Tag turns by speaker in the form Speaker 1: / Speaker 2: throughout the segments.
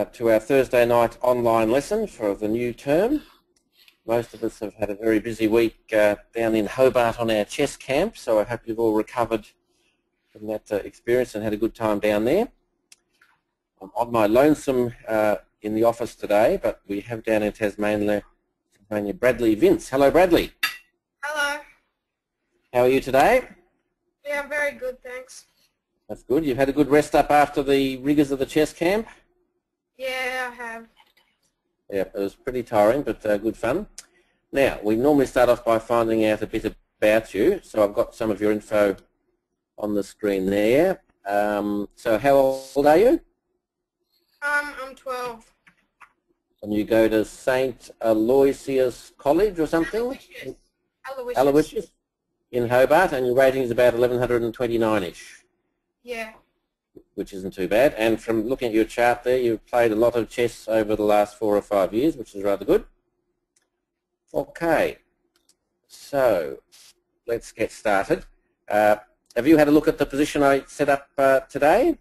Speaker 1: to our Thursday night online lesson for the new term. Most of us have had a very busy week down in Hobart on our chess camp, so I hope you've all recovered from that experience and had a good time down there. I'm on my lonesome in the office today, but we have down in Tasmania Bradley Vince. Hello, Bradley.
Speaker 2: Hello.
Speaker 1: How are you today?
Speaker 2: Yeah, I'm very good, thanks.
Speaker 1: That's good. You've had a good rest up after the rigours of the chess camp?
Speaker 2: Yeah, I have.
Speaker 1: Yeah, it was pretty tiring, but good fun. Now, we normally start off by finding out a bit about you. So I've got some of your info on the screen there. So how old are you?
Speaker 2: I'm 12.
Speaker 1: And you go to St. Aloysius College or something? Aloysius in Hobart, and your rating is about 1129-ish.
Speaker 2: Yeah.
Speaker 1: Which isn't too bad. And from looking at your chart there, you've played a lot of chess over the last 4 or 5 years, which is rather good. Okay, so let's get started. Have you had a look at the position I set up today?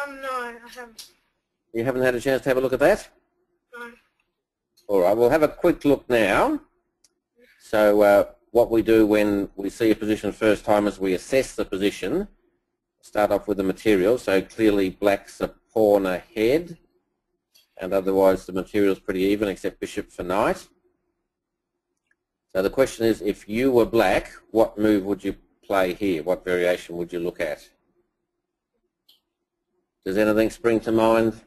Speaker 2: No, I haven't.
Speaker 1: You haven't had a chance to have a look at that?
Speaker 2: No.
Speaker 1: All right, we'll have a quick look now. So what we do when we see a position first time is we assess the position. Start off with the material. So clearly black's a pawn ahead, and otherwise the material's pretty even except bishop for knight. So the question is, if you were black, what move would you play here? What variation would you look at? Does anything spring to mind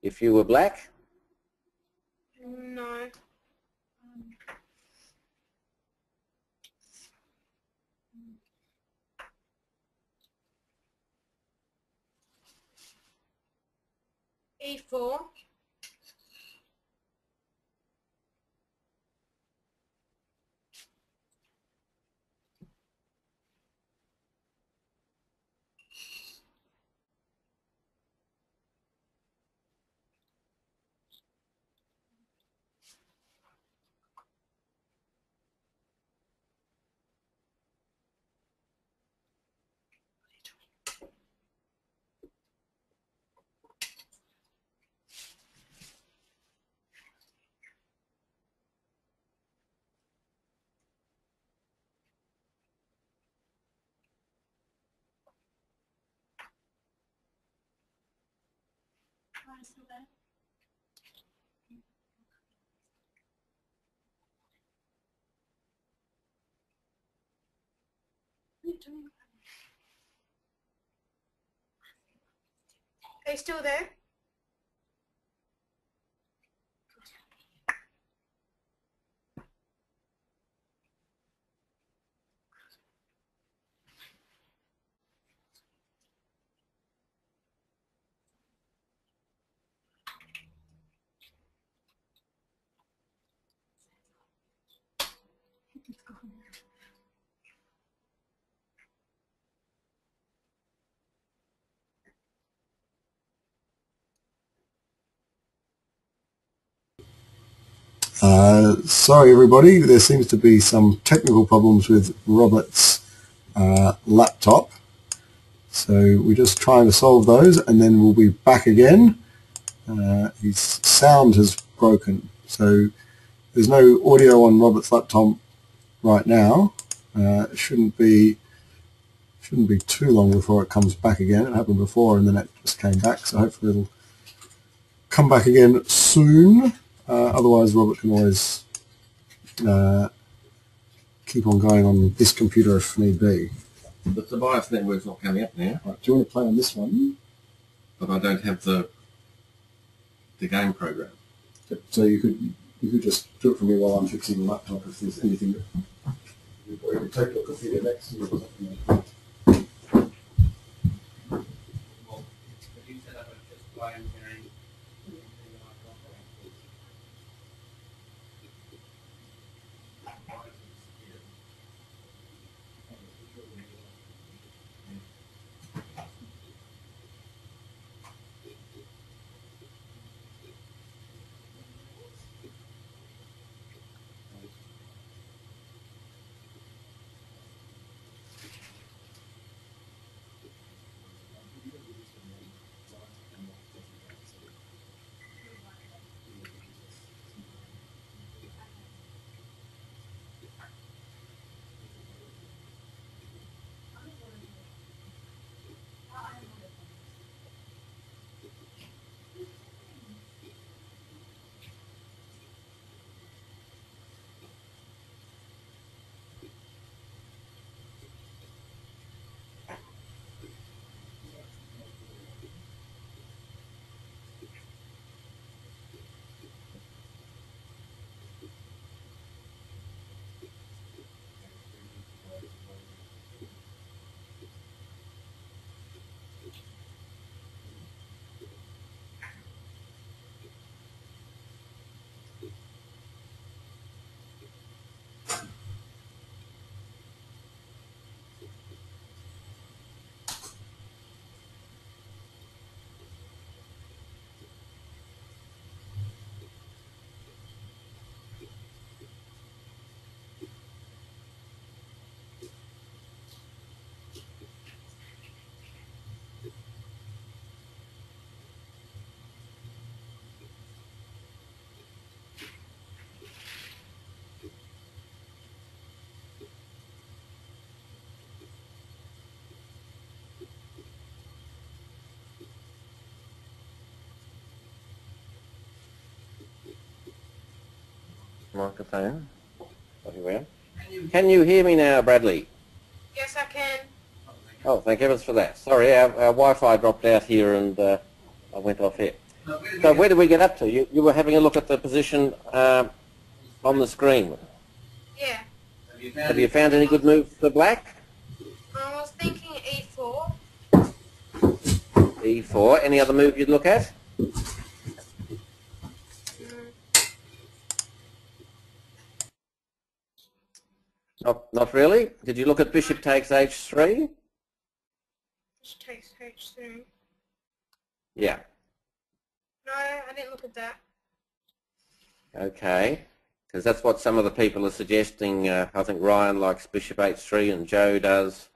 Speaker 1: if you were black?
Speaker 2: No. E4. Are you still there?
Speaker 3: Sorry everybody, there seems to be some technical problems with Robert's laptop, so we're just trying to solve those and then we'll be back again. His sound has broken, so there's no audio on Robert's laptop right now. It shouldn't be too long before it comes back again. It happened before and then it just came back, so hopefully it'll come back again soon. Otherwise Robert can always keep on going on this computer if need be.
Speaker 1: But the BIOS network's not coming up now.
Speaker 3: Right, do you want to play on this one?
Speaker 1: But I don't have the game program.
Speaker 3: So you could just do it for me while I'm fixing the laptop if there's anything that you could take your computer next to you or something.
Speaker 1: Microphone. Can you hear me now, Bradley?
Speaker 2: Yes, I can.
Speaker 1: Oh, thank heavens for that. Sorry, our Wi-Fi dropped out here and I went off here. So where did we get up to? You were having a look at the position on the screen.
Speaker 2: Yeah.
Speaker 1: Have you found any good moves for black?
Speaker 2: I was thinking E4.
Speaker 1: E4. Any other move you'd look at? Not really. Did you look at bishop takes H3?
Speaker 2: Which takes H3.
Speaker 1: Yeah.
Speaker 2: No, I didn't look at that.
Speaker 1: Okay. Because that's what some of the people are suggesting. I think Ryan likes bishop H3 and Joe does.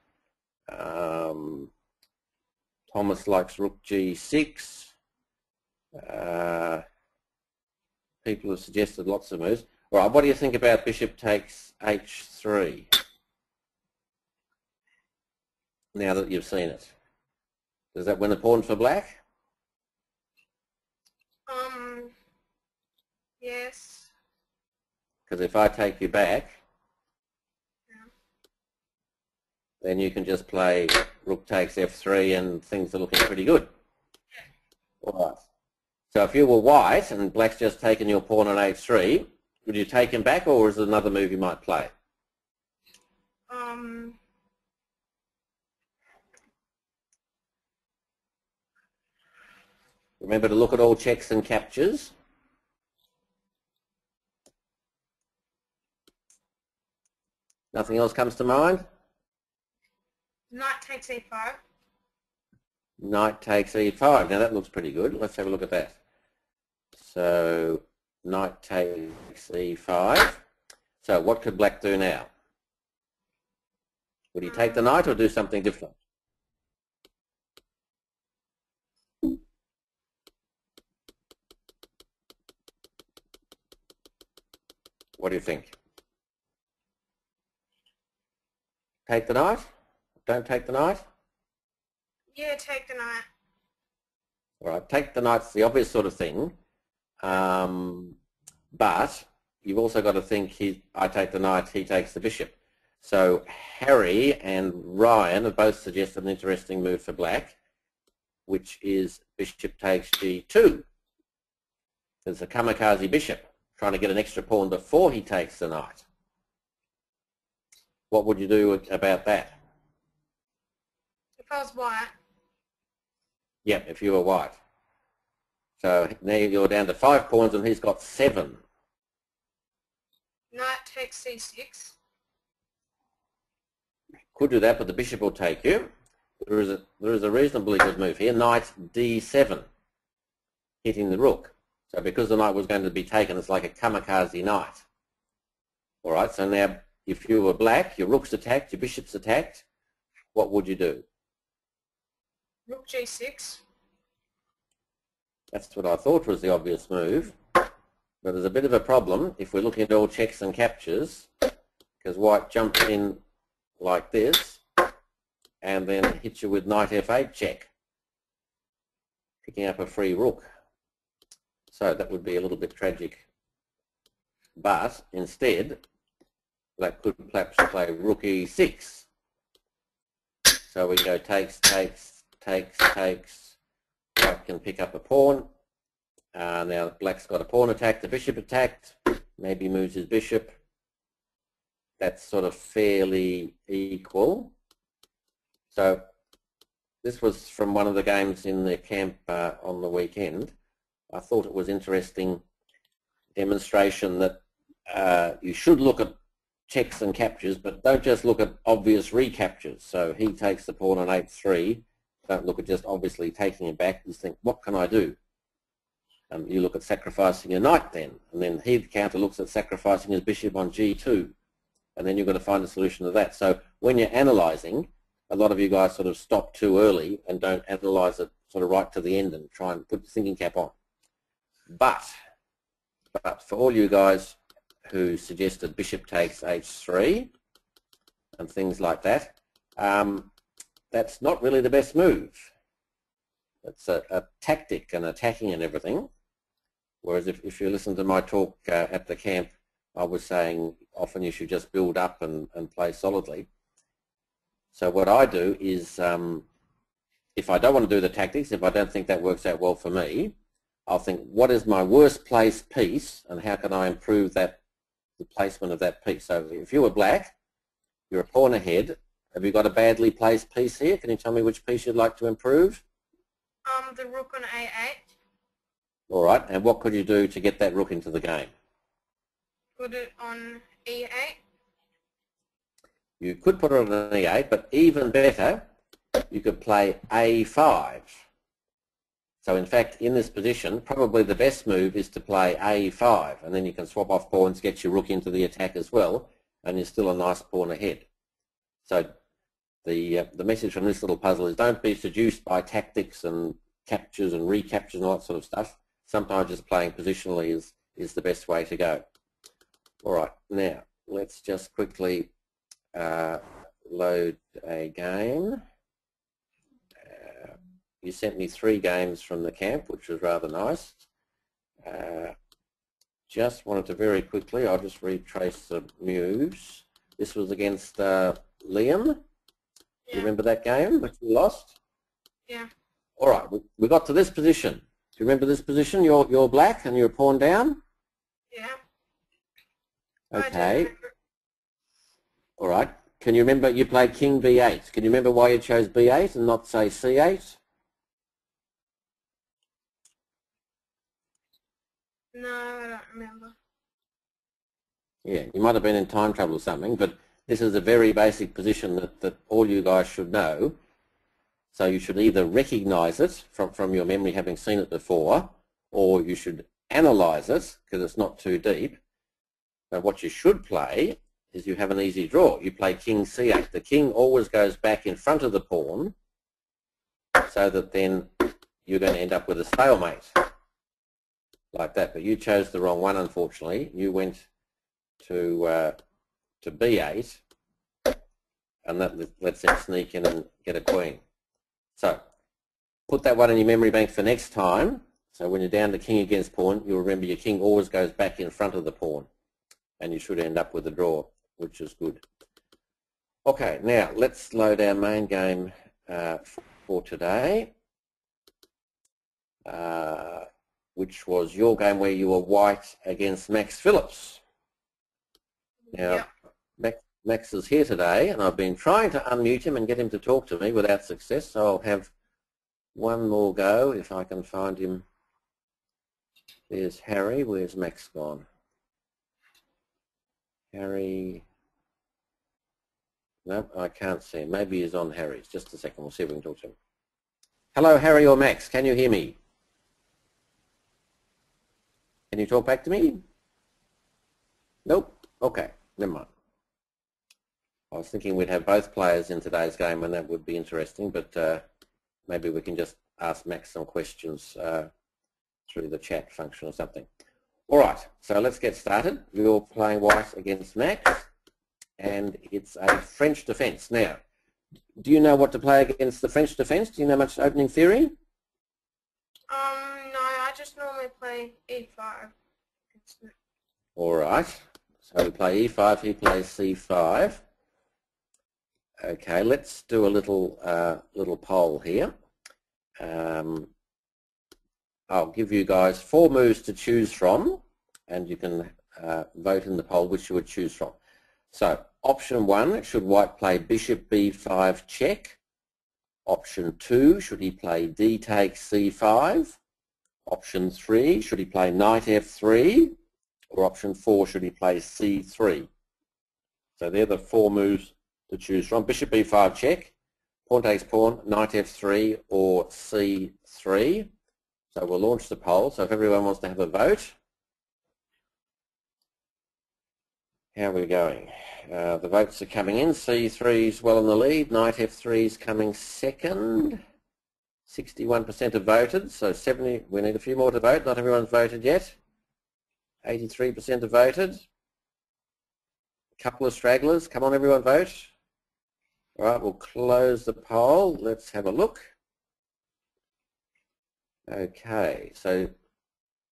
Speaker 1: Thomas likes rook G6. People have suggested lots of moves. All right, what do you think about bishop takes H3? Now that you've seen it. Does that win a pawn for black?
Speaker 2: Yes.
Speaker 1: Because if I take you back,
Speaker 2: Yeah.
Speaker 1: then you can just play rook takes F3 and things are looking pretty good. All right. So if you were white and black's just taken your pawn on H3, would you take him back or is it another move you might play? Remember to look at all checks and captures. Nothing else comes to mind?
Speaker 2: Knight takes E5.
Speaker 1: Knight takes E5. Now that looks pretty good. Let's have a look at that. So knight takes E5. So what could black do now? Would he take the knight or do something different? What do you think? Take the knight? Don't take the knight?
Speaker 2: Yeah, take the knight.
Speaker 1: All right, take the knight's the obvious sort of thing, but you've also got to think I take the knight, he takes the bishop. So Harry and Ryan have both suggested an interesting move for black, which is bishop takes G2. There's a kamikaze bishop trying to get an extra pawn before he takes the knight. What would you do about that?
Speaker 2: If I was white.
Speaker 1: Yep, if you were white. So now you're down to 5 pawns and he's got 7.
Speaker 2: Knight takes C6.
Speaker 1: Could do that, but the bishop will take you. There is a reasonably good move here. Knight D7, hitting the rook. So because the knight was going to be taken, it's like a kamikaze knight. All right, so now if you were black, your rook's attacked, your bishop's attacked, what would you do?
Speaker 2: Rook G6.
Speaker 1: That's what I thought was the obvious move. But there's a bit of a problem if we're looking at all checks and captures, because white jumps in like this and then hits you with knight F8 check, picking up a free rook. So that would be a little bit tragic. But instead, black could perhaps play rook E6. So we go takes, takes, takes, takes. White can pick up a pawn. Now black's got a pawn attack, the bishop attacked. Maybe moves his bishop. That's sort of fairly equal. So this was from one of the games in the camp on the weekend. I thought it was interesting demonstration that you should look at checks and captures, but don't just look at obvious recaptures. So he takes the pawn on H3. Don't look at just obviously taking it back. You think, what can I do? You look at sacrificing a knight then, and then he, the counter, looks at sacrificing his bishop on G2, and then you've got to find a solution to that. So when you're analysing, a lot of you guys sort of stop too early and don't analyse it sort of right to the end and try and put the thinking cap on. But for all you guys who suggested bishop takes H3 and things like that, that's not really the best move. It's a tactic and attacking and everything. Whereas if you listen to my talk at the camp, I was saying often you should just build up and play solidly. So what I do is, if I don't want to do the tactics, if I don't think that works out well for me, I'll think, what is my worst placed piece and how can I improve that, the placement of that piece? So if you were black, you're a pawn ahead. Have you got a badly placed piece here? Can you tell me which piece you'd like to improve?
Speaker 2: The rook on A8.
Speaker 1: All right, and what could you do to get that rook into the game?
Speaker 2: Put it on E8.
Speaker 1: You could put it on an E8, but even better, you could play A5. So in fact, in this position, probably the best move is to play A5, and then you can swap off pawns, get your rook into the attack as well, and you're still a nice pawn ahead. So the message from this little puzzle is don't be seduced by tactics and captures and recaptures and all that sort of stuff. Sometimes just playing positionally is the best way to go. All right, now let's just quickly load a game. You sent me 3 games from the camp, which was rather nice. Just wanted to very quickly, I'll just retrace the moves. This was against Liam.
Speaker 2: Yeah.
Speaker 1: Do you remember that game which we lost?
Speaker 2: Yeah.
Speaker 1: All right, we got to this position. Do you remember this position? You're black and you're pawn down?
Speaker 2: Yeah.
Speaker 1: Okay. All right. Can you remember you played King B8? Can you remember why you chose B8 and not, say, C8?
Speaker 2: No, I don't remember.
Speaker 1: Yeah, you might have been in time trouble or something, but this is a very basic position that all you guys should know. So you should either recognize it from your memory having seen it before, or you should analyze it because it's not too deep. But what you should play is you have an easy draw. You play King C8. The king always goes back in front of the pawn so that then you're going to end up with a stalemate like that. But you chose the wrong one, unfortunately. You went to B8, and that lets them sneak in and get a queen. So put that one in your memory bank for next time. So when you're down to king against pawn, you'll remember your king always goes back in front of the pawn, and you should end up with a draw, which is good. Okay, now let's load our main game for today, which was your game where you were white against Max Phillips. Now, Max is here today, and I've been trying to unmute him and get him to talk to me without success, so I'll have one more go if I can find him. There's Harry. Where's Max gone? Harry. No, I can't see him. Maybe he's on Harry's. Just a second. We'll see if we can talk to him. Hello, Harry or Max. Can you hear me? Can you talk back to me? Nope. Okay. Never mind. I was thinking we'd have both players in today's game, and that would be interesting, but maybe we can just ask Max some questions through the chat function or something. All right, so let's get started. You're playing white against Max, and it's a French defence. Now, do you know what to play against the French defence? Do you know much opening theory?
Speaker 2: No, I just normally play E5.
Speaker 1: All right, so we play E5, he plays C5. Okay, let's do a little poll here. I'll give you guys 4 moves to choose from, and you can vote in the poll which you would choose from. So, option 1, should white play bishop b5 check? Option 2, should he play d takes c5? Option 3, should he play knight f3? Or option 4, should he play c3? So they're the 4 moves to choose from. Bishop b5 check, pawn takes pawn, knight f3 or c3. So we'll launch the poll. So if everyone wants to have a vote. How are we going? The votes are coming in. C3 is well in the lead. Knight f3 is coming second. 61% have voted. So 70. We need a few more to vote. Not everyone's voted yet. 83% have voted. A couple of stragglers. Come on, everyone, vote. All right, we'll close the poll. Let's have a look. Okay, so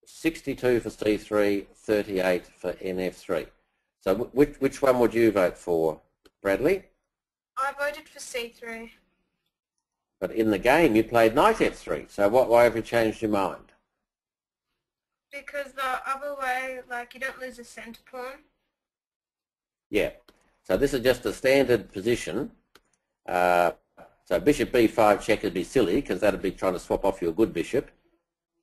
Speaker 1: 62 for C3, 38 for NF3. So which one would you vote for, Bradley?
Speaker 2: I voted for c3.
Speaker 1: But in the game you played knight f3. So why have you changed your mind?
Speaker 2: Because the other way, like, you don't lose a centre pawn.
Speaker 1: Yeah. So this is just a standard position. So bishop b5 check would be silly because that would be trying to swap off your good bishop.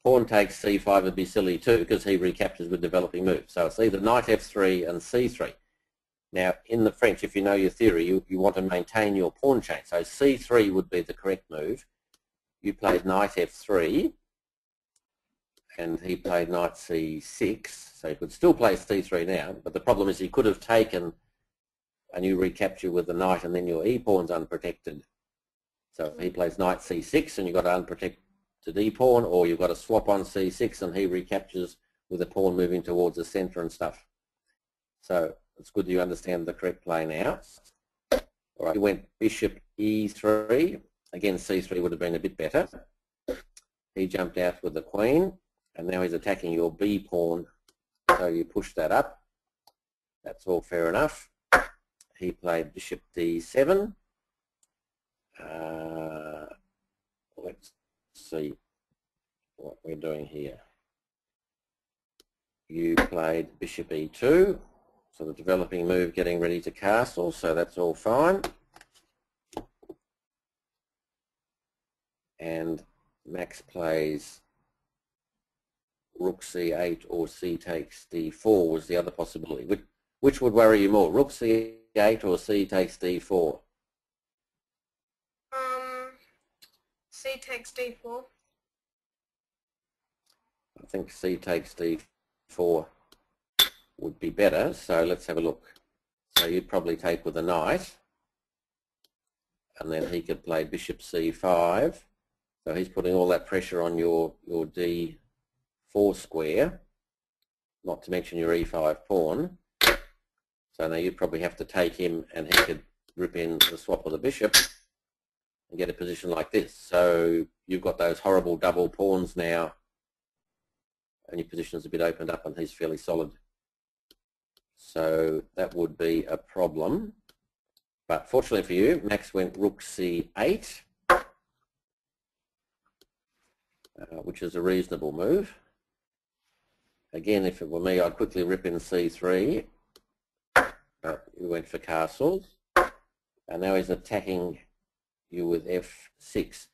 Speaker 1: Pawn takes c5 would be silly too because he recaptures with developing moves. So it's either knight f3 and c3. Now in the French, if you know your theory, you want to maintain your pawn chain. So c3 would be the correct move. You played knight f3 and he played knight c6. So he could still play c3 now, but the problem is he could have taken and you recapture with the knight and then your e-pawn's unprotected. So if he plays knight c6 and you've got an unprotected e-pawn, or you've got a swap on c6 and he recaptures with the pawn moving towards the centre and stuff. So it's good you understand the correct play now. All right, you went bishop e3. Again, c3 would have been a bit better. He jumped out with the queen, and now he's attacking your b-pawn, so you push that up. That's all fair enough. He played bishop d7. Let's see what we're doing here. You played bishop e2, so the developing move getting ready to castle, so that's all fine. And Max plays rook c8 or c takes d4 was the other possibility. Which would worry you more, rook c8 or c takes d4?
Speaker 2: C takes d4.
Speaker 1: I think c takes d4 would be better, so let's have a look. So you'd probably take with a knight, and then he could play bishop c5. So he's putting all that pressure on your d4 square, not to mention your e5 pawn. So now you'd probably have to take him, and he could rip in the swap of the bishop and get a position like this. So you've got those horrible double pawns now, and your position's a bit opened up and he's fairly solid. So that would be a problem. But fortunately for you, Max went rook c8, which is a reasonable move. Again, if it were me, I'd quickly rip in c3. But he went for castles. And now he's attacking you with f6.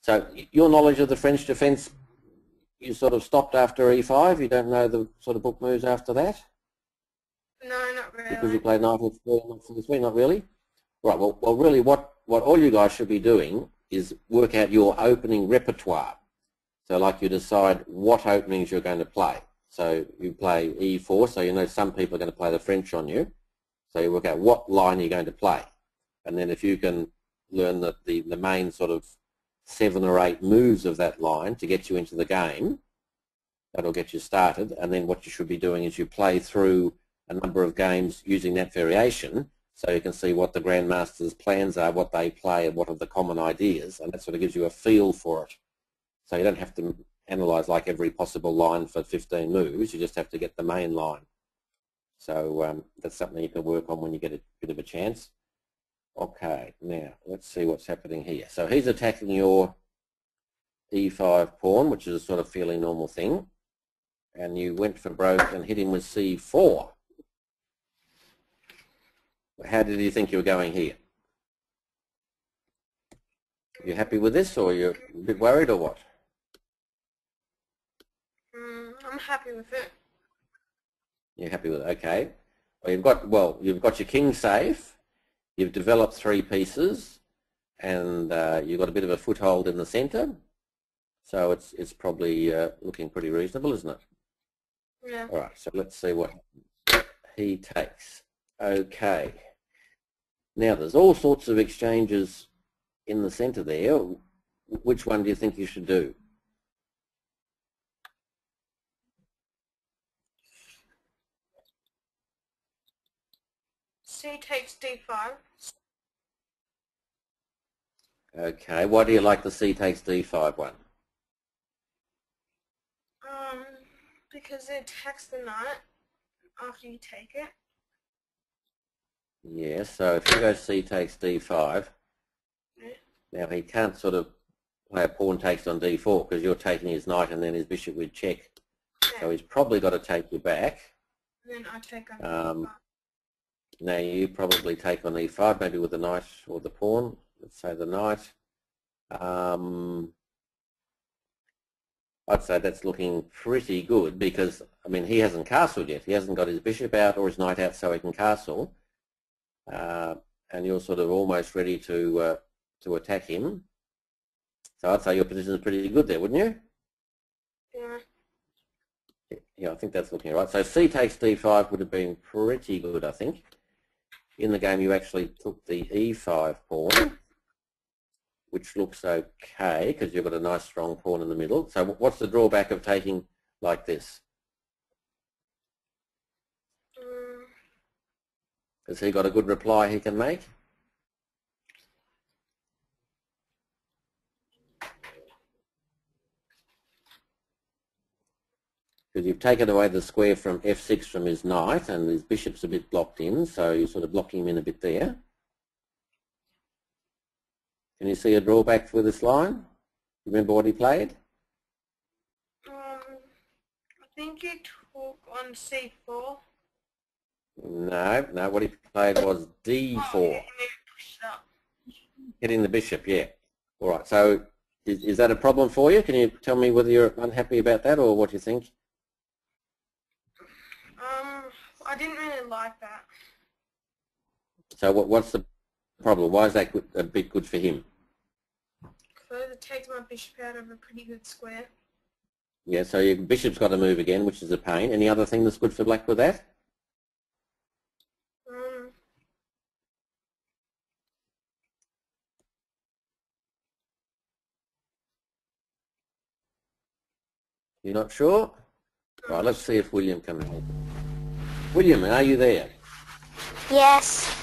Speaker 1: So your knowledge of the French defence, you sort of stopped after e5? You don't know the sort of book moves after that?
Speaker 2: No, not really.
Speaker 1: Because you played knight f3 and f3, not really? Right, well really what all you guys should be doing is work out your opening repertoire. So like you decide what openings you're going to play. So you play e4, so you know some people are going to play the French on you. So you work out what line you're going to play. And then if you can learn the main sort of 7 or 8 moves of that line to get you into the game, that'll get you started. And then what you should be doing is you play through a number of games using that variation so you can see what the Grandmaster's plans are, what they play, and what are the common ideas, and that sort of gives you a feel for it. So you don't have to analyse like every possible line for 15 moves, you just have to get the main line. So that's something you can work on when you get a bit of a chance. Okay, now let's see what's happening here. So he's attacking your e5 pawn, which is a sort of fairly normal thing, and you went for broke and hit him with c4. How did you think you were going here? You happy with this, or you're a bit worried, or what?
Speaker 2: I'm happy with it.
Speaker 1: You're happy with it, okay. Well, you've got your king safe. You've developed 3 pieces, and you've got a bit of a foothold in the centre. So it's probably looking pretty reasonable, isn't it?
Speaker 2: Yeah.
Speaker 1: All right. So let's see what he takes. Okay. Now there's all sorts of exchanges in the centre there. Which one do you think you should do?
Speaker 2: C takes d5.
Speaker 1: Okay. Why do you like the c takes d5 one?
Speaker 2: Because it attacks the knight after you take it.
Speaker 1: Yeah, so if you go C takes D5, now he can't sort of play a pawn takes on D4 because you're taking his knight and then his bishop would check.
Speaker 2: Yeah.
Speaker 1: So he's probably got to take you back.
Speaker 2: And then I take on E5.
Speaker 1: Now you probably take on E5, maybe with the knight or the pawn. Let's say the knight. I'd say that's looking pretty good because, I mean, he hasn't castled yet. He hasn't got his bishop out or his knight out so he can castle. And you're sort of almost ready to attack him. So I'd say your position is pretty good there, wouldn't you?
Speaker 2: Yeah.
Speaker 1: Yeah, I think that's looking right. So C takes D5 would have been pretty good, I think. In the game you actually took the E5 pawn, which looks okay because you've got a nice strong pawn in the middle. So what's the drawback of taking like this? Has he got a good reply he can make? Because you've taken away the square from F6 from his knight and his bishop's a bit blocked in, so you're sort of blocking him in a bit there. Can you see a drawback with this line? Remember what he played?
Speaker 2: I think he took on C4.
Speaker 1: No, what he played was D4.
Speaker 2: Oh, yeah, push it up.
Speaker 1: Hitting the bishop, yeah. All right, so is that a problem for you? Can you tell me whether you're unhappy about that or what you think?
Speaker 2: I didn't really like that.
Speaker 1: So what's the problem? Why is that a bit good for him?
Speaker 2: Because it takes my bishop out of a pretty good square.
Speaker 1: Yeah, so your bishop's got to move again, which is a pain. Any other thing that's good for black with that? You're not sure? Right, let's see if William can help. William, are you there?
Speaker 4: Yes.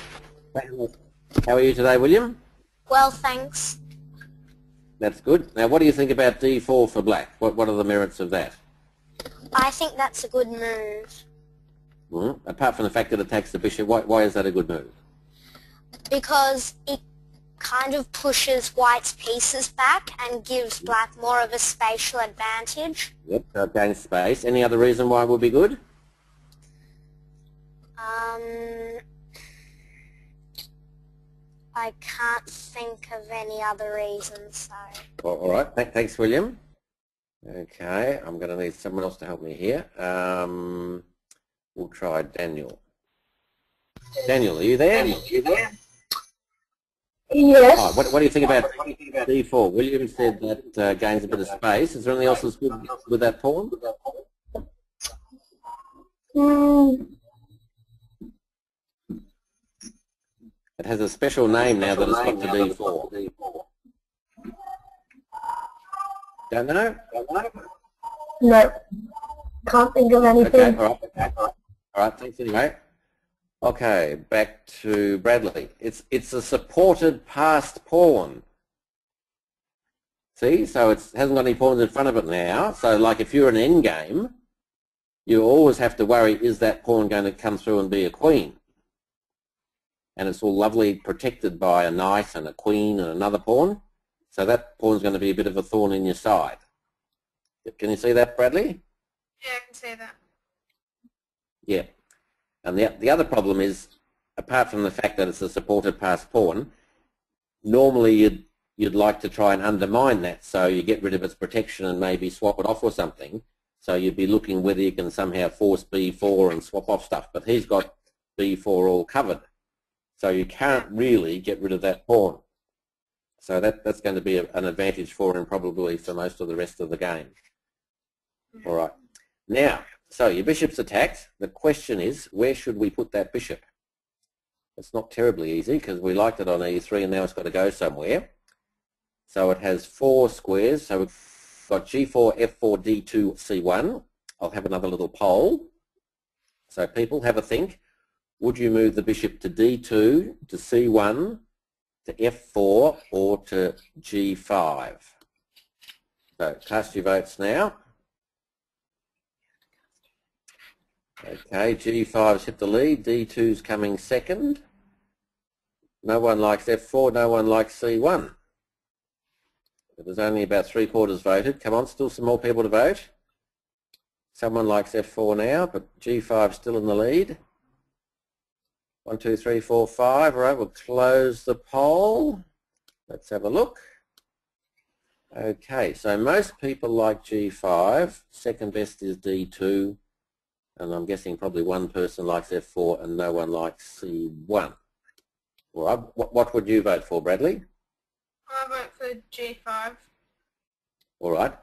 Speaker 1: How are you today, William?
Speaker 4: Well, thanks.
Speaker 1: That's good. Now, what do you think about D4 for black? What are the merits of that?
Speaker 4: I think that's a good move.
Speaker 1: Apart from the fact that it attacks the bishop, why is that a good move?
Speaker 4: Because it kind of pushes white's pieces back and gives black more of a spatial advantage.
Speaker 1: Yep, so it gains space. Any other reason why it would be good?
Speaker 4: I can't think of any other reasons, so...
Speaker 1: All right, thanks, William. Okay, I'm going to need someone else to help me here. We'll try Daniel. Daniel, are you there?
Speaker 5: Yes.
Speaker 1: Oh, what do you think about D4? William said that gains a bit of space. Is there anything else that's good with that pawn? It has a special name now that it's got to D4. Don't know?
Speaker 5: No. Can't think of anything.
Speaker 1: Okay, all right, thanks anyway. Okay, back to Bradley. It's a supported passed pawn. See, so it hasn't got any pawns in front of it now. So like if you're an endgame, you always have to worry, is that pawn going to come through and be a queen? And it's all lovely protected by a knight and a queen and another pawn. So that pawn's going to be a bit of a thorn in your side. Can you see that, Bradley?
Speaker 2: Yeah, I can see that.
Speaker 1: Yeah. And the other problem is, apart from the fact that it's a supported passed pawn, normally you'd like to try and undermine that, so you get rid of its protection and maybe swap it off or something. So you'd be looking whether you can somehow force B4 and swap off stuff, but he's got B4 all covered. So you can't really get rid of that pawn. So that's going to be an advantage for him probably for most of the rest of the game. All right. Now, so your bishop's attacked. The question is, where should we put that bishop? It's not terribly easy because we liked it on E3 and now it's got to go somewhere. So it has 4 squares. So we've got G4, F4, D2, C1. I'll have another little poll. So people have a think. Would you move the bishop to D2, to C1, to F4, or to G5? So cast your votes now. Okay, G5's hit the lead, D2's coming second. No one likes F4, no one likes C1. There's only about 3/4 voted. Come on, still some more people to vote. Someone likes F4 now, but G5 still in the lead. 1, 2, 3, 4, 5. All right, we'll close the poll. Let's have a look. Okay, so most people like G5. Second best is D2. And I'm guessing probably one person likes F4 and no one likes C1. All right, what would you vote for, Bradley?
Speaker 2: I vote for G5.
Speaker 1: All right.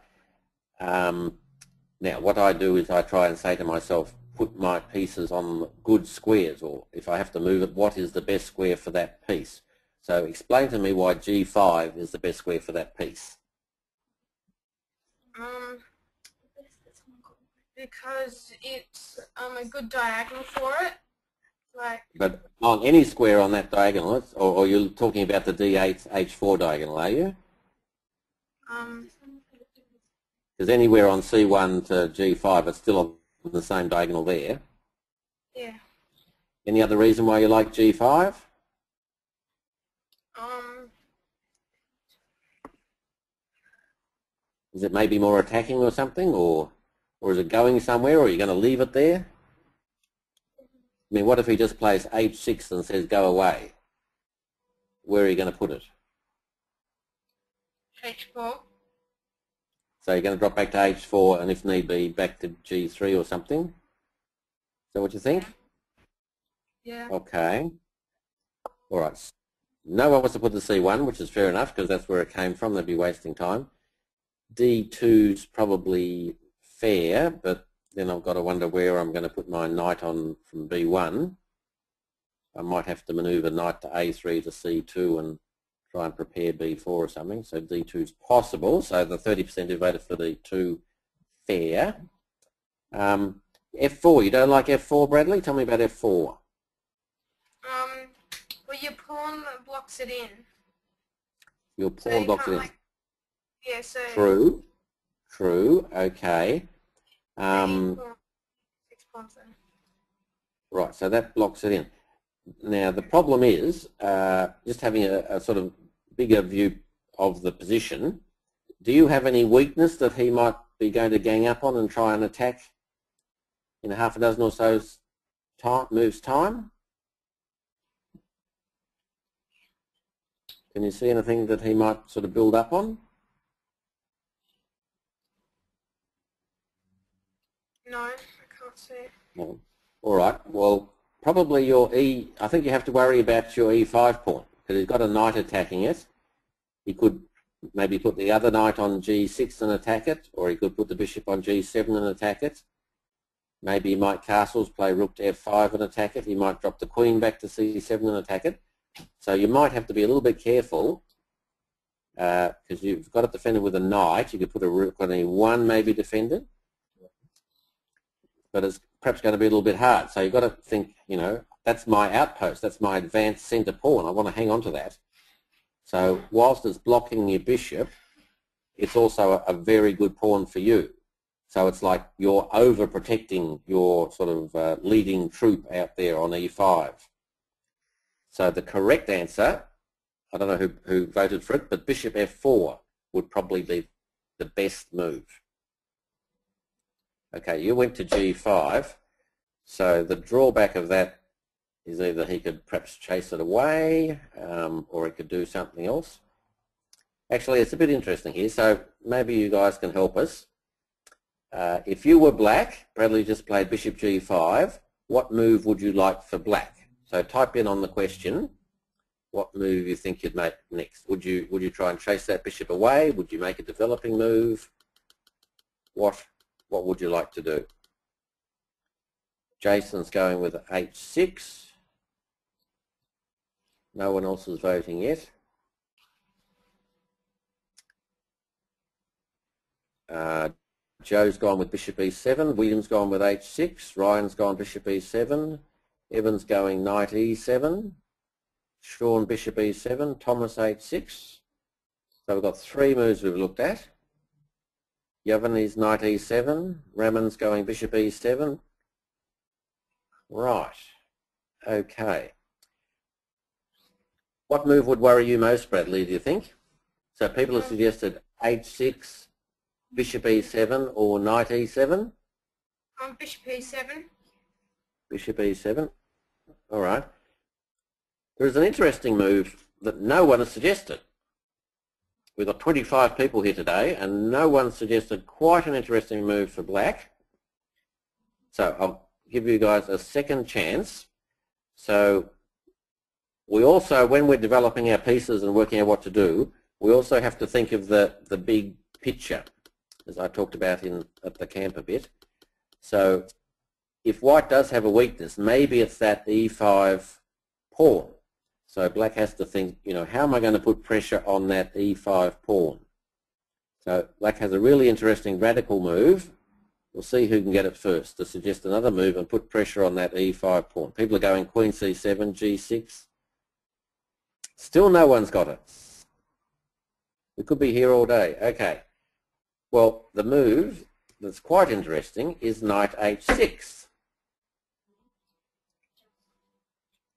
Speaker 1: Now, what I do is I try and say to myself, put my pieces on good squares, or if I have to move it, what is the best square for that piece? So explain to me why G5 is the best square for that piece.
Speaker 2: Because it's a good diagonal for it.
Speaker 1: But on any square on that diagonal, or you're talking about the D8 H4 diagonal, are you? Because anywhere on C1 to G5, it's still on the same diagonal there.
Speaker 2: Yeah.
Speaker 1: Any other reason why you like G5? Is it maybe more attacking or something, or is it going somewhere, or are you going to leave it there? I mean, what if he just plays H6 and says go away? Where are you going to put it?
Speaker 2: H4.
Speaker 1: So you're going to drop back to H4 and if need be back to G3 or something? Is that what you think?
Speaker 2: Yeah.
Speaker 1: Okay. All right. No one wants to put the C1, which is fair enough because that's where it came from. They'd be wasting time. D2's probably fair, but then I've got to wonder where I'm going to put my knight on from B1. I might have to manoeuvre knight to A3 to C2 and try and prepare B4 or something. So D2's possible. So the 30% who voted for D2, fair. F4, you don't like F4, Bradley? Tell me about F4.
Speaker 2: Well, your pawn blocks it in.
Speaker 1: Your pawn blocks it in.
Speaker 2: Yeah, so...
Speaker 1: True, okay. Right, so that blocks it in. Now the problem is, just having a sort of bigger view of the position, do you have any weakness that he might be going to gang up on and try and attack in a half a dozen or so moves time? Can you see anything that he might sort of build up on?
Speaker 2: No, I can't see.
Speaker 1: No. All right, well, probably your I think you have to worry about your E5 pawn, because he's got a knight attacking it. He could maybe put the other knight on G6 and attack it, or he could put the bishop on G7 and attack it. Maybe he might castles, play rook to F5 and attack it. He might drop the queen back to C7 and attack it. So you might have to be a little bit careful, because you've got it defended with a knight. You could put a rook on E1 maybe defended, but it's perhaps going to be a little bit hard. So you've got to think, you know, that's my outpost, that's my advanced centre pawn. I want to hang on to that. So whilst it's blocking your bishop, it's also a very good pawn for you. So it's like you're overprotecting your sort of leading troop out there on E5. So the correct answer, I don't know who voted for it, but bishop F4 would probably be the best move. Okay, you went to G5, so the drawback of that is either he could perhaps chase it away, or he could do something else. Actually, it's a bit interesting here, so maybe you guys can help us. If you were black, Bradley just played bishop G5, what move would you like for black? So type in on the question what move you think you'd make next. Would you try and chase that bishop away? Would you make a developing move? What would you like to do? Jason's going with H6. No one else is voting yet. Joe's gone with bishop E7. William's gone with H6. Ryan's gone bishop E7. Evan's going knight E7. Sean bishop E7. Thomas H6. So we've got three moves we've looked at. Yavani's knight E7. Raman's going bishop E7. Right. Okay. What move would worry you most, Bradley, do you think? So people have suggested h6, bishop e7 or knight e7.
Speaker 2: Bishop e7.
Speaker 1: Bishop e7. All right. There's an interesting move that no one has suggested. We've got 25 people here today and no one suggested quite an interesting move for black. So I'll give you guys a second chance. So we also, when we're developing our pieces and working out what to do, we also have to think of the big picture, as I talked about at the camp a bit. So if white does have a weakness, maybe it's that e5 pawn. So black has to think, you know, how am I going to put pressure on that e5 pawn? So black has a really interesting radical move. We'll see who can get it first to suggest another move and put pressure on that e5 pawn. People are going queen c7, g6. Still no one's got it. We could be here all day. Okay. Well, the move that's quite interesting is knight h6.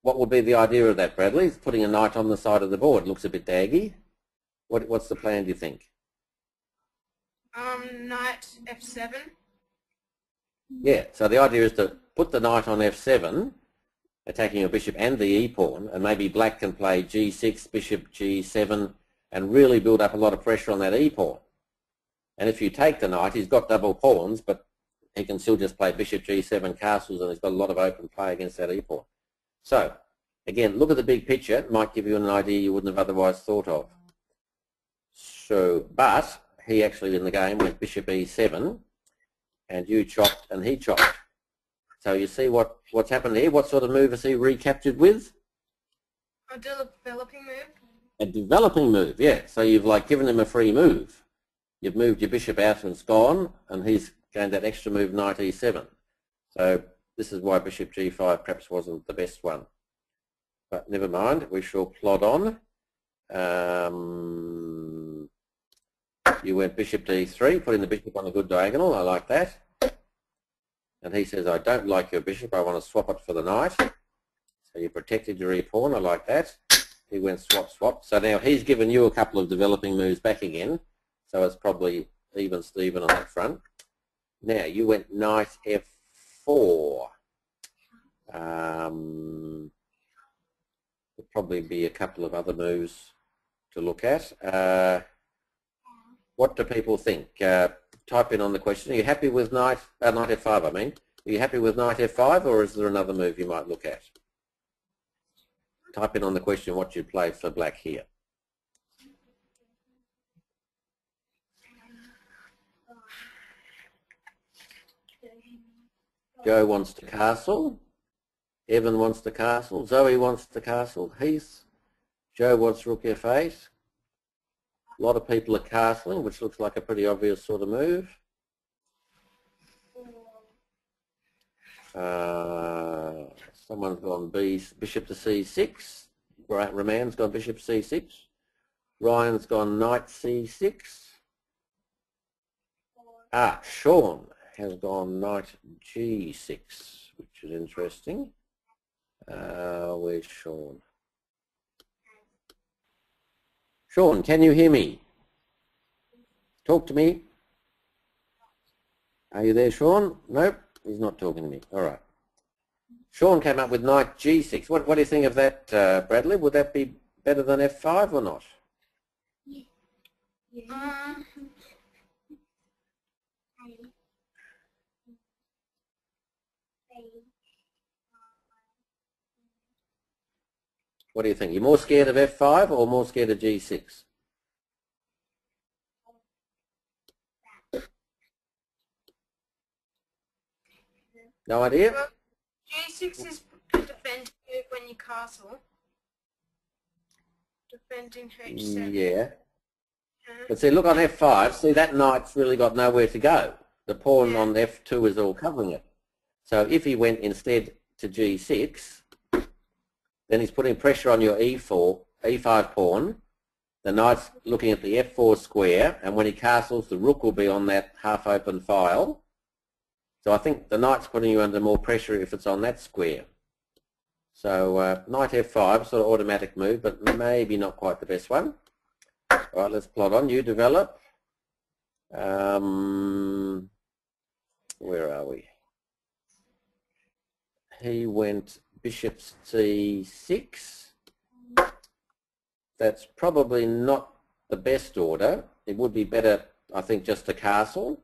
Speaker 1: What would be the idea of that, Bradley? It's putting a knight on the side of the board. Looks a bit daggy. What's the plan, do you think?
Speaker 2: Knight f7.
Speaker 1: Yeah, so the idea is to put the knight on f7, attacking your bishop and the e-pawn, and maybe black can play g6, bishop g7, and really build up a lot of pressure on that e-pawn. And if you take the knight, he's got double pawns, but he can still just play bishop g7 castles, and he's got a lot of open play against that e-pawn. So, again, look at the big picture. It might give you an idea you wouldn't have otherwise thought of. So, but he actually in the game went bishop e7, and you chopped and he chopped. So you see what's happened here? What sort of move is he recaptured with?
Speaker 2: A developing move.
Speaker 1: A developing move, yeah. So you've like given him a free move. You've moved your bishop out and it's gone, and he's gained that extra move knight e7. So this is why bishop g5 perhaps wasn't the best one. But never mind, we shall plod on. You went bishop d3, putting the bishop on a good diagonal. I like that. And he says, I don't like your bishop, I want to swap it for the knight. So you protected your e-pawn, I like that. He went swap, swap. So now he's given you a couple of developing moves back again. So it's probably even Steven on that front. Now you went knight f4. There'll probably be a couple of other moves to look at. What do people think? Type in on the question. Are you happy with knight f5, I mean? Are you happy with knight f5, or is there another move you might look at? Type in on the question what you'd play for black here. Joe wants to castle. Evan wants to castle. Zoe wants to castle. Heath. Joe wants rook f8. A lot of people are castling, which looks like a pretty obvious sort of move. Someone's gone bishop to c6. Raman's gone bishop c6. Ryan's gone knight c6. Sean has gone knight g6, which is interesting. Where's Sean? Sean, can you hear me? Talk to me. Are you there, Sean? Nope, he's not talking to me. All right. Sean came up with knight g6. What do you think of that, Bradley? Would that be better than f5 or not? What do you think? You're more scared of f5 or more scared of g6? No idea?
Speaker 2: Well, g6 is defending when you castle. Defending h7.
Speaker 1: Yeah. But see, look on f5. See, that knight's really got nowhere to go. The pawn on f2 is all covering it. So if he went instead to g6, then he's putting pressure on your e5 pawn. The knight's looking at the f4 square, and when he castles, the rook will be on that half-open file. So I think the knight's putting you under more pressure if it's on that square. So knight f5, sort of automatic move, but maybe not quite the best one. All right, let's plot on. You develop. Where are we? He went bishop c6. That's probably not the best order. It would be better, I think, just to castle,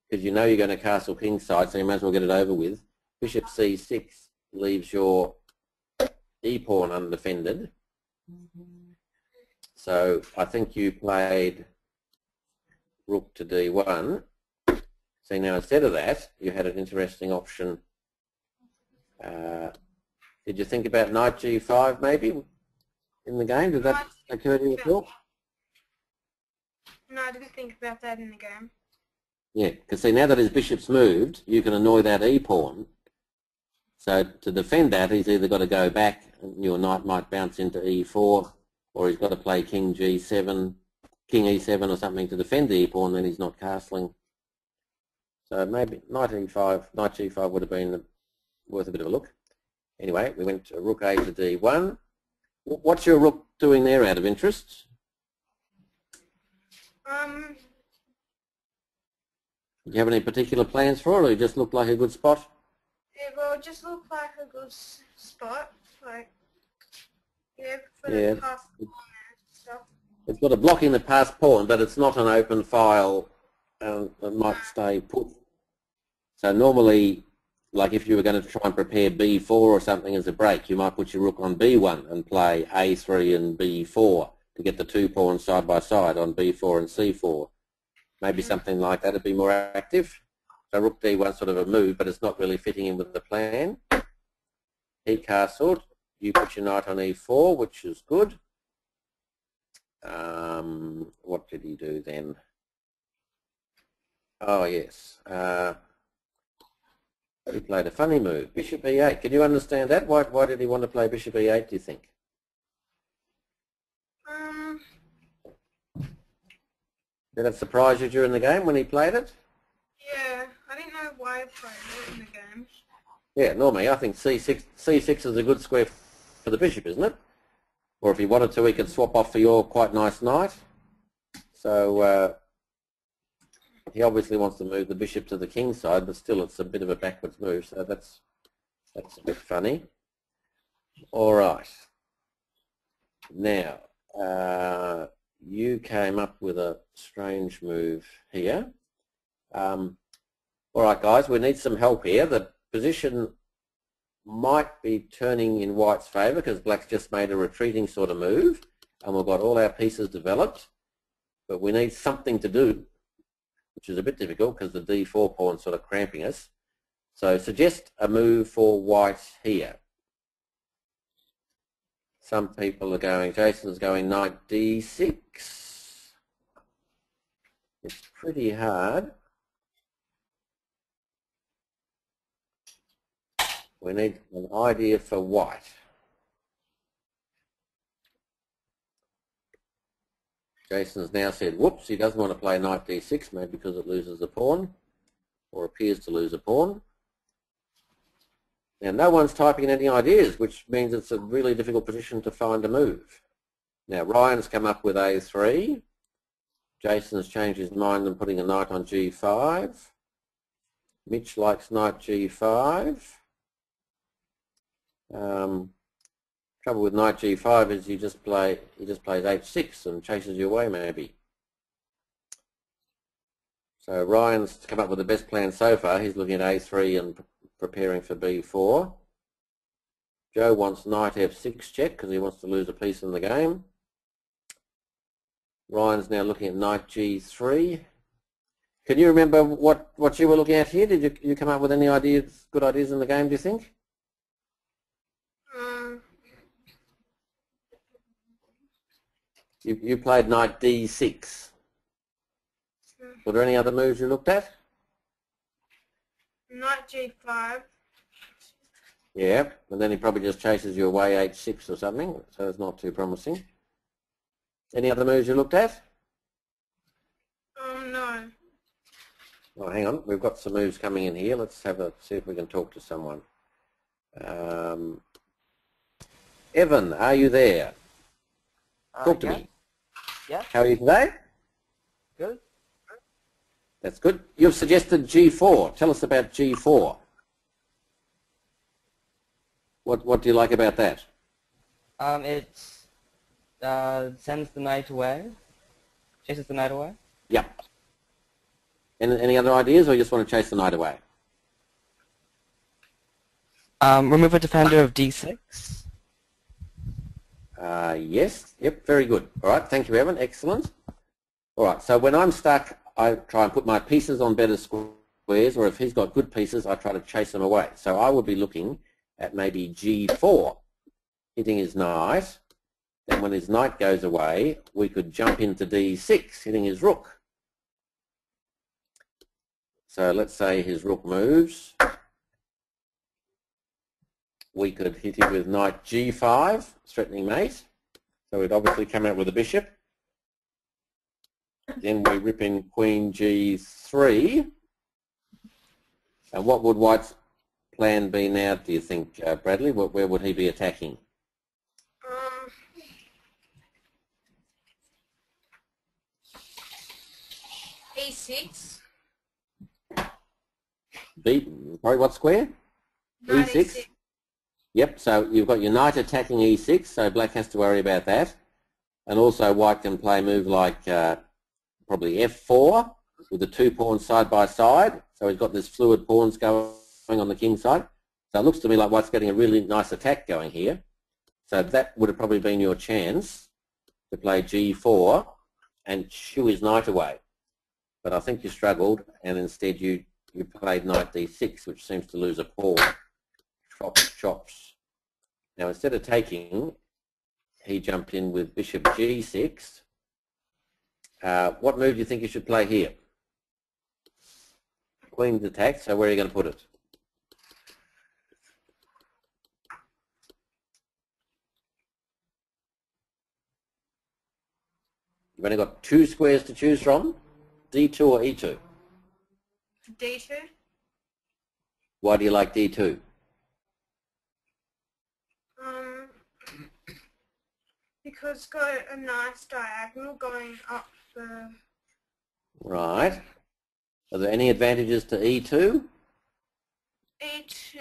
Speaker 1: because you know you're going to castle kingside, so you might as well get it over with. Bishop c6 leaves your e-pawn undefended. So I think you played rook to d1. See, now instead of that, you had an interesting option. Did you think about knight g5 maybe in the game? Did that occur to you at all?
Speaker 2: No, I didn't think about that in the game.
Speaker 1: Yeah, because see, now that his bishop's moved, you can annoy that e-pawn. So to defend that, he's either got to go back, and your knight might bounce into e4, or he's got to play king g7, king e7 or something to defend the e-pawn, then he's not castling. So maybe knight e5, knight g5 would have been worth a bit of a look. Anyway, we went to rook a to d1. What's your rook doing there out of interest?
Speaker 2: Um,
Speaker 1: Do you have any particular plans for it, or you just look like a good spot?
Speaker 2: it will just look like a good spot, like, yeah, for
Speaker 1: Yeah.
Speaker 2: the pass and stuff.
Speaker 1: It's got a blocking the pass pawn, but it's not an open file, and it might stay put. So normally, like if you were going to try and prepare b4 or something as a break, you might put your rook on b1 and play a3 and b4 to get the two pawns side by side on b4 and c4. Maybe something like that would be more active. So rook d1 sort of a move, but it's not really fitting in with the plan. He castled. You put your knight on e4, which is good. What did he do then? Oh yes. He played a funny move, bishop e8. Can you understand that? Why did he want to play bishop e8, do you think? Did it surprise you during the game when he played it?
Speaker 2: Yeah, I didn't know why I played it in the game.
Speaker 1: Yeah, normally I think c6 is a good square for the bishop, isn't it? Or if he wanted to, he could swap off for your quite nice knight. So he obviously wants to move the bishop to the king side, but still it's a bit of a backwards move, so that's a bit funny. All right. Now, you came up with a strange move here. All right, guys, we need some help here. The position might be turning in white's favour because black's just made a retreating sort of move, and we've got all our pieces developed, but we need something to do, which is a bit difficult because the d4 pawn's sort of cramping us. So suggest a move for white here. Some people are going, Jason's going knight d6. It's pretty hard. We need an idea for white. Jason's now said, whoops, he doesn't want to play knight d6, maybe because it loses a pawn, or appears to lose a pawn. Now, no one's typing any ideas, which means it's a really difficult position to find a move. Now, Ryan's come up with a3. Jason's changed his mind and putting a knight on g5. Mitch likes knight g5. Trouble with knight g5 is he just plays h6 and chases you away maybe. So Ryan's come up with the best plan so far. He's looking at a3 and preparing for b4. Joe wants knight f6 check because he wants to lose a piece in the game. Ryan's now looking at knight g3. Can you remember what you were looking at here? Did you come up with any ideas, good ideas in the game, do you think? You played knight d6. Were there any other moves you looked at?
Speaker 2: Knight g5.
Speaker 1: Yeah, and then he probably just chases you away h6 or something, so it's not too promising. Any other moves you looked at?
Speaker 2: No.
Speaker 1: Oh, hang on, we've got some moves coming in here. Let's see if we can talk to someone. Evan, are you there? Talk to
Speaker 6: Yeah.
Speaker 1: me.
Speaker 6: Yeah.
Speaker 1: How are you today?
Speaker 6: Good.
Speaker 1: That's good. You've suggested G4. Tell us about G4. What do you like about that?
Speaker 6: It sends the knight away. Chases the knight away.
Speaker 1: Yep. Any other ideas, or you just want to chase the knight away?
Speaker 6: Remove a defender of D6.
Speaker 1: Yes. Yep. Very good. All right. Thank you, Evan. Excellent. All right. So when I'm stuck, I try and put my pieces on better squares, or if he's got good pieces, I try to chase them away. So I would be looking at maybe G4, hitting his knight. Then when his knight goes away, we could jump into D6, hitting his rook. So let's say his rook moves. We could hit him with knight G5, threatening mate. So we'd obviously come out with a bishop. Then we rip in queen G3. And what would White's plan be now, do you think, Bradley? Where would he be attacking?
Speaker 2: E6.
Speaker 1: Sorry, what square?
Speaker 2: Knight
Speaker 1: E6? Yep, so you've got your knight attacking E6, so black has to worry about that. And also white can play a move like probably F4 with the two pawns side by side. So he's got this fluid pawns going on the king side. So it looks to me like white's getting a really nice attack going here. So that would have probably been your chance to play G4 and shoo his knight away. But I think you struggled, and instead you played knight D6, which seems to lose a pawn. Chops, chops. Now instead of taking, he jumped in with bishop G6. What move do you think you should play here? Queen's attacked, so where are you going to put it? You've only got two squares to choose from, D2 or E2.
Speaker 2: D2.
Speaker 1: Why do you like D2?
Speaker 2: Because it's got a nice diagonal going up the...
Speaker 1: Right. Are there any advantages to E2?
Speaker 2: E2,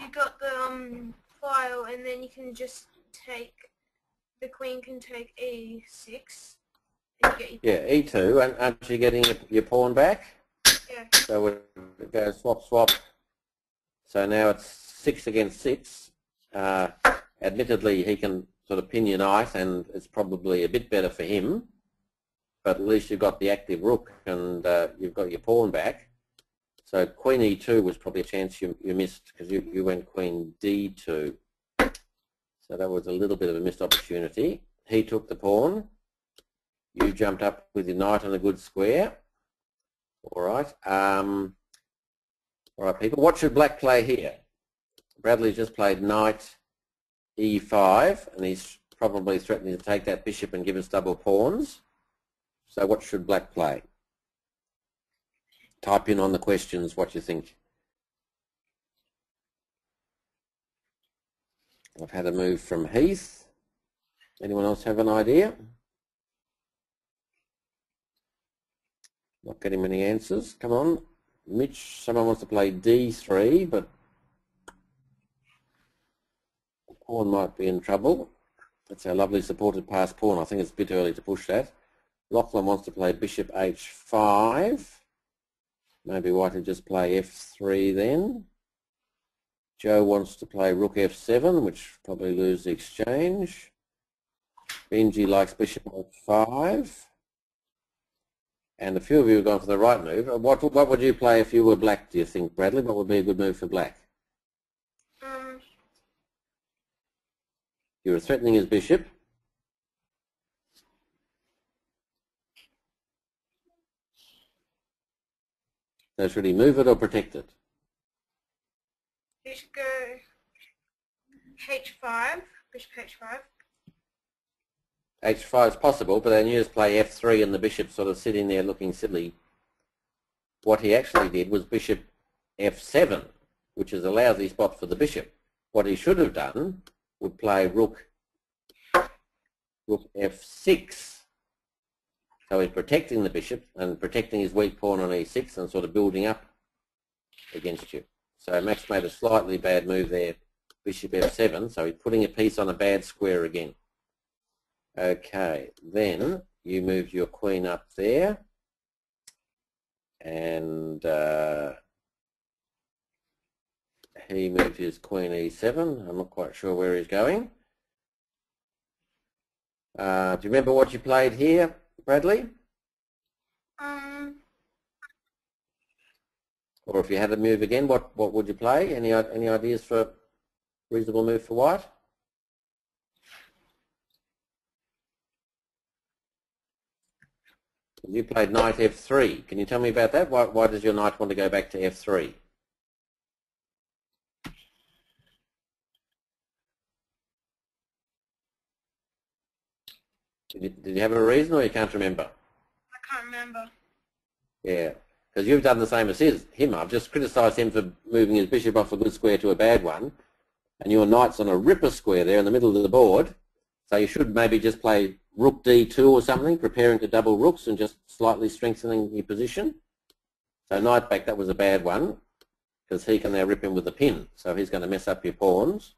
Speaker 2: you got the file, and then you can just take, the queen can take E6. And you get your
Speaker 1: E2, and aren't you getting your pawn back?
Speaker 2: Yeah.
Speaker 1: So we go swap, swap. So now it's 6 against 6. Admittedly, he can sort of pin your knight, and it's probably a bit better for him. But at least you've got the active rook, and you've got your pawn back. So queen E2 was probably a chance you missed, because you went queen D2. So that was a little bit of a missed opportunity. He took the pawn. You jumped up with your knight on a good square. All right. All right, people. What should black play here? Bradley's just played knight E5, and he's probably threatening to take that bishop and give us double pawns. So what should black play? Type in on the questions what you think. I've had a move from Heath. Anyone else have an idea? Not getting many answers. Come on. Mitch, someone wants to play D3, but the pawn might be in trouble. That's our lovely supported pass pawn. I think it's a bit early to push that. Lachlan wants to play bishop H5. Maybe white would just play F3 then. Joe wants to play rook F7, which probably lose the exchange. Benji likes bishop H5. And a few of you have gone for the right move. What would you play if you were black, do you think, Bradley? What would be a good move for black? You were threatening his bishop. So should he move it or protect it?
Speaker 2: You should go H5, bishop H5.
Speaker 1: H5 is possible, but then you just play F3 and the bishop sort of sitting there looking silly. What he actually did was bishop F7, which is a lousy spot for the bishop. What he should have done would play rook f6. So he's protecting the bishop and protecting his weak pawn on e6 and sort of building up against you. So Max made a slightly bad move there, bishop f7, so he's putting a piece on a bad square again. Okay, then you moved your queen up there, and he moved his queen e7. I'm not quite sure where he's going. Do you remember what you played here, Bradley? Or if you had to move again, what would you play? Any ideas for a reasonable move for white? You played knight f3. Can you tell me about that? Why does your knight want to go back to f3? Did you have a reason, or you can't remember?
Speaker 2: I can't remember.
Speaker 1: Yeah, because you've done the same as him. I've just criticised him for moving his bishop off a good square to a bad one, and your knight's on a ripper square there in the middle of the board, so you should maybe just play rook d2 or something, preparing to double rooks and just slightly strengthening your position. So knight back, that was a bad one, because he can now rip him with a pin, so he's going to mess up your pawns.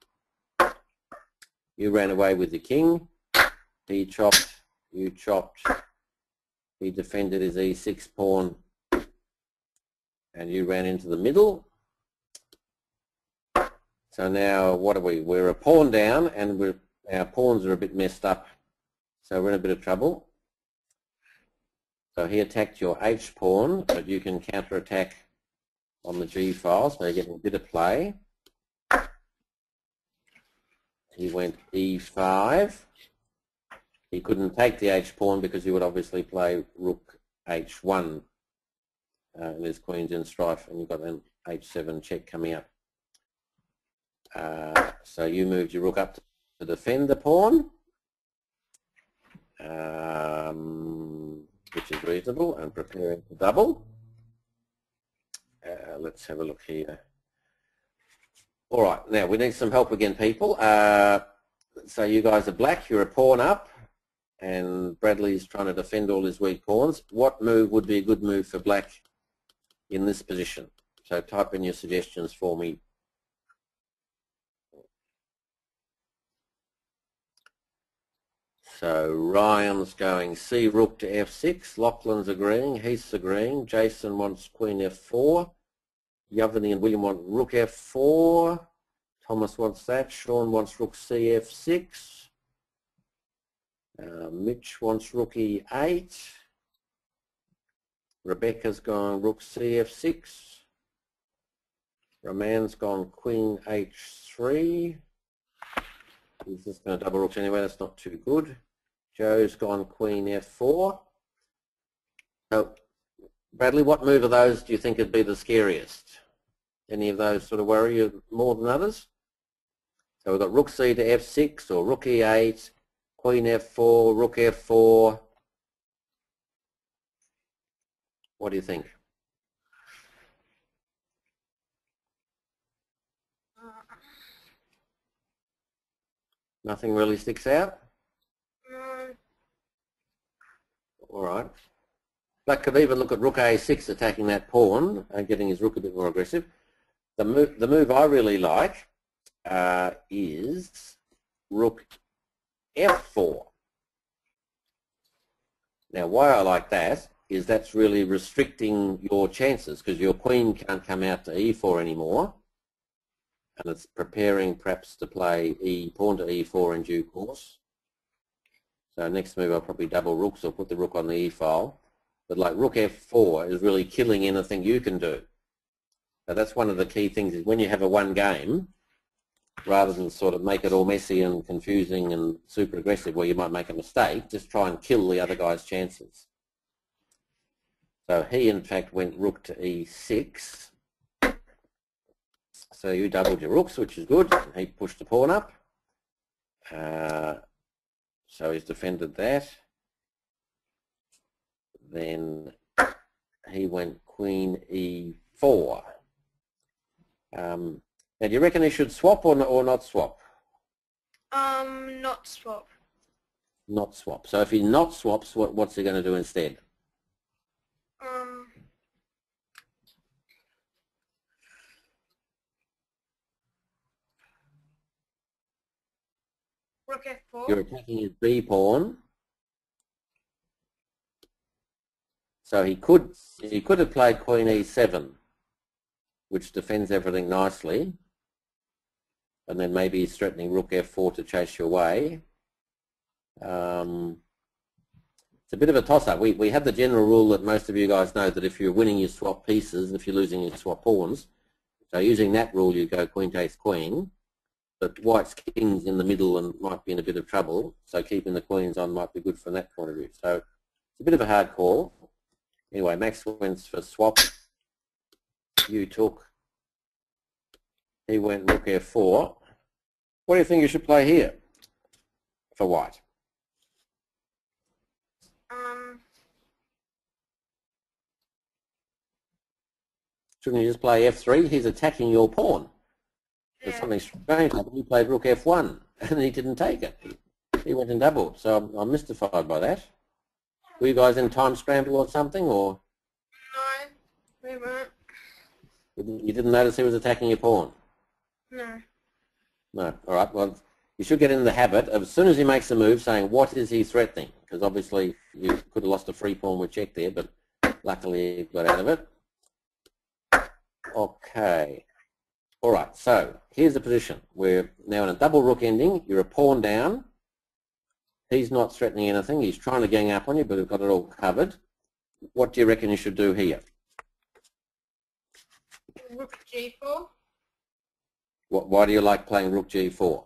Speaker 1: You ran away with the king. He chopped, you chopped, he defended his e6 pawn, and you ran into the middle. So now what are we? We're a pawn down, and our pawns are a bit messed up, so we're in a bit of trouble. So he attacked your h pawn, but you can counter-attack on the g file, so you're getting a bit of play. He went e5. He couldn't take the h-pawn because he would obviously play rook h1 and his queen's in strife, and you've got an h7 check coming up. So you moved your rook up to defend the pawn, which is reasonable, and preparing to double. Let's have a look here. All right, now we need some help again, people. So you guys are black, you're a pawn up, and Bradley's trying to defend all his weak pawns. What move would be a good move for black in this position? So type in your suggestions for me. So Ryan's going C rook to f6, Lachlan's agreeing, Heath's agreeing, Jason wants queen f4, Yovani and William want rook f4, Thomas wants that, Sean wants rook cf6, Mitch wants rook e8, Rebecca's gone rook cf6, Roman's gone queen h3, he's just going to double rooks anyway, that's not too good. Joe's gone queen f4. So, Bradley, what move of those do you think would be the scariest? Any of those sort of worry you more than others? So we've got rook c to f6 or rook e8, queen f4, rook f4. What do you think? Nothing really sticks out?
Speaker 2: No.
Speaker 1: All right. Black could even look at rook a6 attacking that pawn and getting his rook a bit more aggressive. The move I really like is rook f4. Now why I like that is that's really restricting your chances because your queen can't come out to e4 anymore, and it's preparing perhaps to play pawn to e4 in due course. So next move I'll probably double rooks or put the rook on the e file. But like rook f4 is really killing anything you can do. So that's one of the key things is when you have a one game, rather than sort of make it all messy and confusing and super aggressive where you might make a mistake, just try and kill the other guy's chances. So he in fact went rook to e6. So you doubled your rooks, which is good. And he pushed the pawn up. So he's defended that. Then he went queen e4. Now do you reckon he should swap or not swap?
Speaker 2: Not swap.
Speaker 1: Not swap. So if he not swaps, what's he going to do instead?
Speaker 2: Rook F4.
Speaker 1: You're attacking his B pawn. So he could have played Queen E7, which defends everything nicely. And then maybe he's threatening Rook F4 to chase you away. It's a bit of a toss-up. We have the general rule that most of you guys know that if you're winning, you swap pieces, and if you're losing, you swap pawns. So using that rule, you go queen takes queen. But white's king's in the middle and might be in a bit of trouble, so keeping the queens on might be good from that point of view. So it's a bit of a hard call. Anyway, Max went for swap. You took. He went Rook F4. What do you think you should play here for white? Shouldn't you just play F3? He's attacking your pawn. There's something strange. He played Rook F1 and he didn't take it. He went and doubled. So I'm mystified by that. Were you guys in time scramble or something, or?
Speaker 2: No, we weren't.
Speaker 1: You didn't notice he was attacking your pawn?
Speaker 2: No.
Speaker 1: No. All right. Well, you should get in the habit of, as soon as he makes a move, saying, what is he threatening? Because obviously you could have lost a free pawn with check there, but luckily you got out of it. Okay. All right. So here's the position. We're now in a double rook ending. You're a pawn down. He's not threatening anything. He's trying to gang up on you, but we've got it all covered. What do you reckon you should do here?
Speaker 2: Rook G4.
Speaker 1: Why do you like playing Rook G4?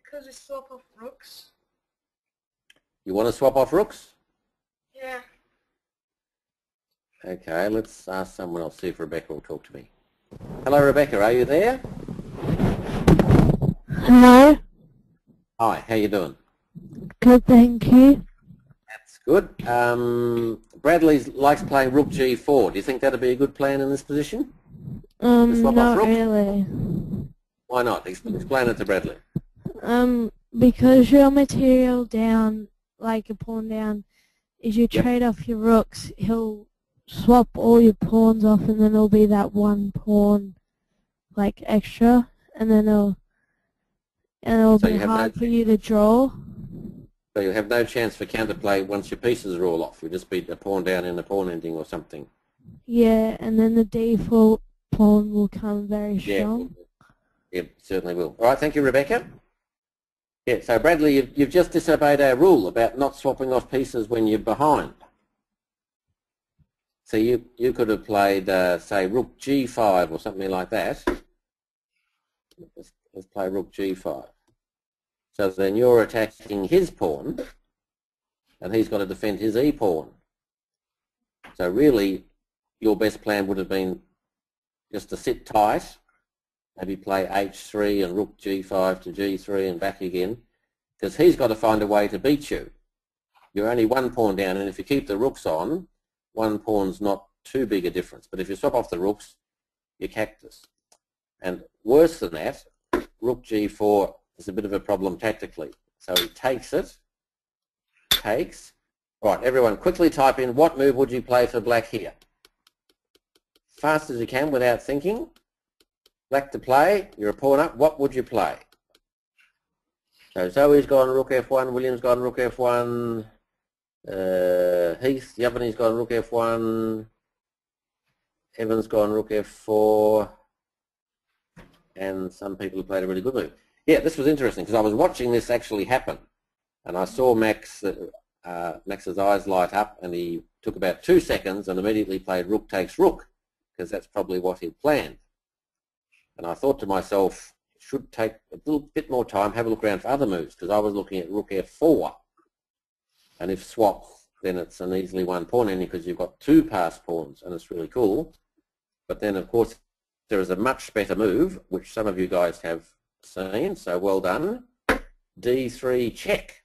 Speaker 2: Because we swap off rooks.
Speaker 1: You want to swap off rooks?
Speaker 2: Yeah.
Speaker 1: Okay, let's ask someone else, see if Rebecca will talk to me. Hello, Rebecca, are you there?
Speaker 5: Hello.
Speaker 1: Hi, how you doing?
Speaker 5: Good, thank you.
Speaker 1: That's good. Bradley likes playing Rook G4. Do you think that'd be a good plan in this position?
Speaker 5: Not really.
Speaker 1: Why not? Explain it to Bradley.
Speaker 5: Because your material down, like a pawn down, is you trade off your rooks, he'll swap all your pawns off and then it'll be that one pawn, like, extra, and then it'll be hard for you to draw.
Speaker 1: So you have no chance for counterplay once your pieces are all off. You'll just be a pawn down in the pawn ending or something.
Speaker 5: Yeah, and then the default pawn will come very strong.
Speaker 1: Yeah, it certainly will. All right, thank you, Rebecca. Yeah, so Bradley, you've just disobeyed our rule about not swapping off pieces when you're behind. So you could have played, say, Rook G5 or something like that. Let's play Rook G5. So then you're attacking his pawn, and he's got to defend his E pawn. So really, your best plan would have been just to sit tight, maybe play H3 and Rook G5 to G3 and back again, because he's got to find a way to beat you. You're only one pawn down, and if you keep the rooks on, one pawn's not too big a difference. But if you swap off the rooks, you cactus. And worse than that, Rook G4 is a bit of a problem tactically. So he takes it, takes. Right, everyone quickly type in, what move would you play for black here? Fast as you can without thinking. Black to play, you're a pawn up, what would you play? So Zoe's gone Rook F1, William's gone Rook F1, Heath, Yavani's gone Rook F1, Evan's gone Rook F4, and some people have played a really good move. Yeah, this was interesting because I was watching this actually happen, and I saw Max's eyes light up, and he took about 2 seconds and immediately played Rook takes Rook, because that's probably what he'd planned. And I thought to myself, it should take a little bit more time, have a look around for other moves, because I was looking at Rook F4, and if swap, then it's an easily one pawn ending because you've got 2 passed pawns, and it's really cool. But then, of course, there is a much better move, which some of you guys have seen, so well done. D3 check.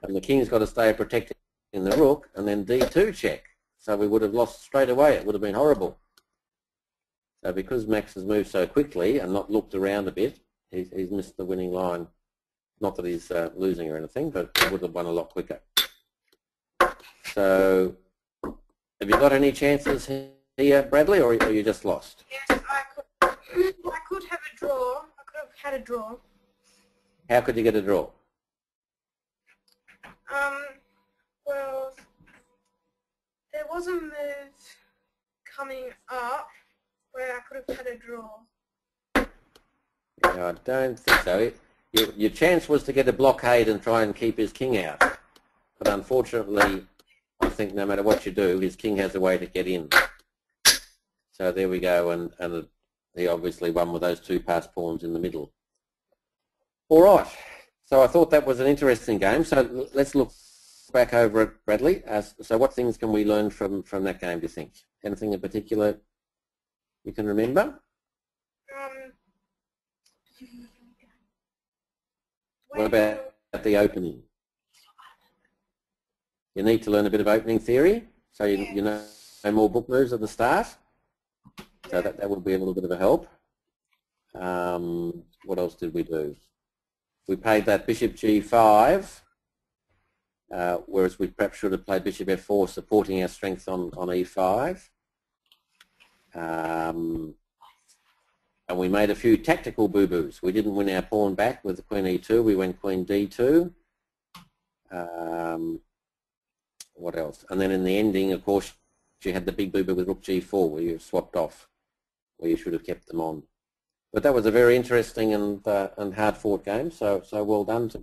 Speaker 1: And the king's got to stay protected in the rook, and then D2 check. So we would have lost straight away. It would have been horrible. So because Max has moved so quickly and not looked around a bit, he's missed the winning line. Not that he's losing or anything, but he would have won a lot quicker. So, have you got any chances here, Bradley, or are you just lost?
Speaker 2: Yes, I could have a draw. I could have had a draw.
Speaker 1: How could you get a draw?
Speaker 2: Well, there was a move coming up where I could have had a draw.
Speaker 1: No, I don't think so. Your chance was to get a blockade and try and keep his king out. But unfortunately, I think no matter what you do, his king has a way to get in. So there we go, and he obviously won with those two passed pawns in the middle. All right. So I thought that was an interesting game. So let's look back over at Bradley. So what things can we learn from that game, do you think? Anything in particular you can remember? What about the opening? You need to learn a bit of opening theory, so you know more book moves at the start. So that would be a little bit of a help. What else did we do? We played that bishop g5, whereas we perhaps should have played bishop f4, supporting our strength on e5. And we made a few tactical boo-boos. We didn't win our pawn back with the queen e2. We went queen d2. What else? And then in the ending, of course, you had the big boo-boo with rook g4, where you swapped off, where you should have kept them on. But that was a very interesting and hard-fought game. So well done to both.